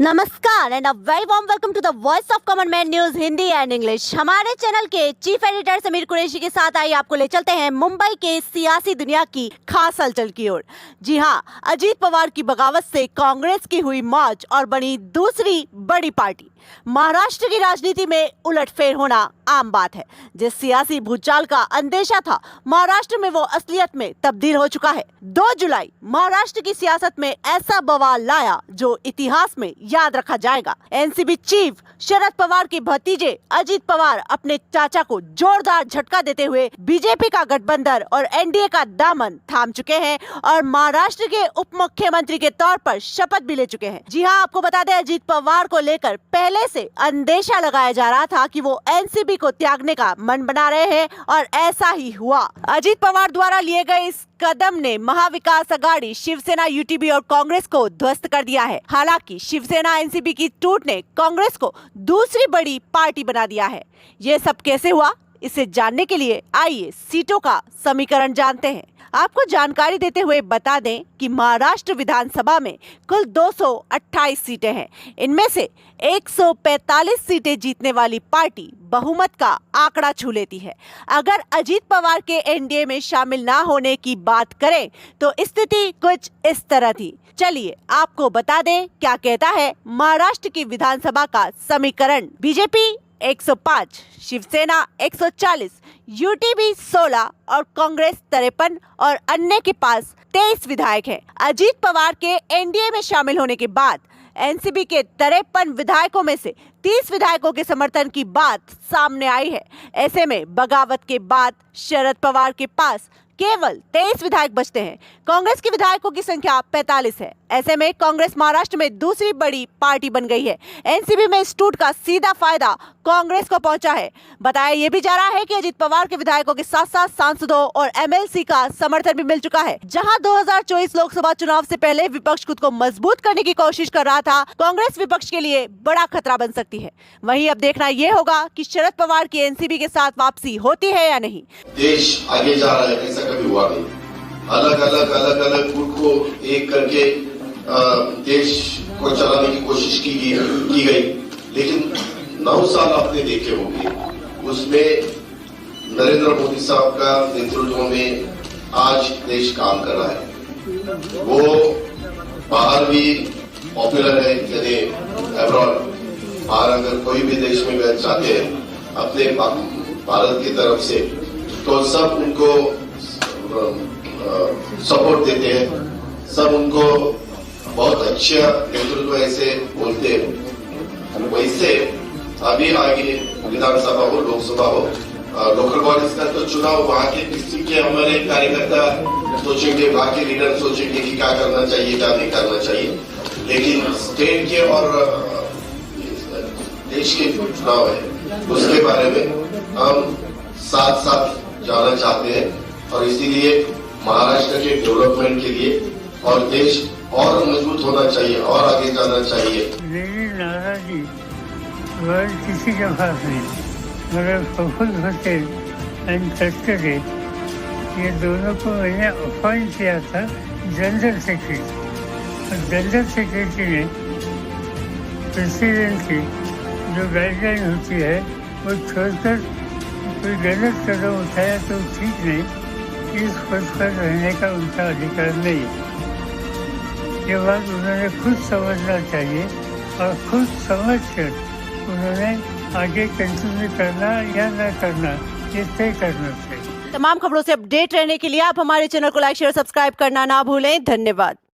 नमस्कार and a very warm welcome to the voice of common man news Hindi and English. हमारे channel के chief editor Sameer Qureshi के साथ आइए आपको ले चलते हैं मुंबई के सियासी दुनिया की खास हलचल की ओर। जी हां, अजीत पवार की बगावत से कांग्रेस की हुई मौज और बनी दूसरी बड़ी पार्टी। महाराष्ट्र की राजनीति में उलटफेर होना आम बात है। जिस सियासी भूचाल का अंदेशा था, महाराष्ट्र में वो असलियत में तब्दील हो चुका है। 2 जुलाई महाराष्ट्र की सियासत में ऐसा बवाल लाया जो इतिहास में याद रखा जाएगा। एनसीबी चीफ शरद पवार के भतीजे अजीत पवार अपने चाचा को जोरदार झटका देते हुए बीजेपी का गठबंधन और एनडीए का दामन थाम चुके हैं और महाराष्ट्र के उप मुख्यमंत्री के तौर पर शपथ भी ले चुके हैं। जी हां, आपको बता दें, अजीत पवार को लेकर पहले से अंदेशा लगाया जा रहा था कि वो एनसीबी को त्यागने का मन बना रहे हैं और ऐसा ही हुआ। अजीत पवार द्वारा लिए गए इस कदम ने महाविकास आघाड़ी, शिवसेना, यूटीबी और कांग्रेस को ध्वस्त कर दिया है। हालांकि शिवसेना एनसीबी की टूट ने कांग्रेस को दूसरी बड़ी पार्टी बना दिया है। ये सब कैसे हुआ, इसे जानने के लिए आइए सीटों का समीकरण जानते हैं। आपको जानकारी देते हुए बता दें कि महाराष्ट्र विधानसभा में कुल 228 सीटें हैं। इनमें से 145 सीटें जीतने वाली पार्टी बहुमत का आंकड़ा छू लेती है। अगर अजीत पवार के एनडीए में शामिल ना होने की बात करें तो स्थिति कुछ इस तरह थी। चलिए आपको बता दें क्या कहता है महाराष्ट्र की विधानसभा का समीकरण। बीजेपी 105, शिवसेना 140, यूटीबी 16 और कांग्रेस 53 और अन्य के पास 23 विधायक हैं। अजीत पवार के एनडीए में शामिल होने के बाद एनसीबी के 53 विधायकों में से 30 विधायकों के समर्थन की बात सामने आई है। ऐसे में बगावत के बाद शरद पवार के पास केवल 23 विधायक बचते हैं। कांग्रेस के विधायकों की संख्या 45 है। ऐसे में कांग्रेस महाराष्ट्र में दूसरी बड़ी पार्टी बन गई है। एनसीबी में इस टूट का सीधा फायदा कांग्रेस को पहुंचा है। बताया ये भी जा रहा है कि अजीत पवार के विधायकों के साथ साथ सांसदों और एमएलसी का समर्थन भी मिल चुका है। जहां 2024 लोकसभा चुनाव से पहले विपक्ष खुद को मजबूत करने की कोशिश कर रहा था, कांग्रेस विपक्ष के लिए बड़ा खतरा बन सकती है। वहीं अब देखना ये होगा कि शरद पवार की एनसीबी के साथ वापसी होती है या नहीं। देश आगे जा रहा है, ऐसा कभी हुआ नहीं। अलग अलग गुट को एक करके देश को चलाने की कोशिश की गई, लेकिन 9 साल आपने देखे होंगे, उसमें नरेंद्र मोदी साहब का नेतृत्व में आज देश काम कर रहा है। वो बाहर भी पॉपुलर है, यानी अब्रॉड, बाहर अगर कोई भी देश में गए जाते हैं अपने भारत की तरफ से, तो सब उनको सपोर्ट देते हैं, सब उनको बहुत अच्छा नेतृत्व ऐसे बोलते हैं। वैसे अभी आगे विधानसभा हो, लोकसभा हो, लोकल बॉडीज का तो चुनाव वहाँ के डिस्ट्रिक्ट के हमारे कार्यकर्ता सोचेंगे, वहाँ के लीडर सोचेंगे कि क्या करना चाहिए, क्या नहीं करना चाहिए। लेकिन स्टेट के और देश के चुनाव है, उसके बारे में हम साथ साथ जाना चाहते हैं और इसीलिए महाराष्ट्र के डेवलपमेंट के लिए और देश और मजबूत होना चाहिए और आगे जाना चाहिए। मेरी नाराजगी वर्ल्ड किसी के पास नहीं, मगर प्रफुल्ल पटेल एंड तस्करे, ये दोनों को मैंने अपॉइंट किया था जनरल सेक्रेटरी। और जनरल सेक्रेटरी ने प्रेसिडेंट की जो गाइडलाइन होती है वो छोड़कर कोई गलत कदम उठाया तो ठीक नहीं। इस पद पर रहने का उनका अधिकार नहीं। ये बात उन्होंने खुद समझना चाहिए और खुद समझकर उन्होंने आगे कंटिन्यू करना या न करना ये तय करना चाहिए। तमाम खबरों से अपडेट रहने के लिए आप हमारे चैनल को लाइक, शेयर, सब्सक्राइब करना ना भूलें। धन्यवाद।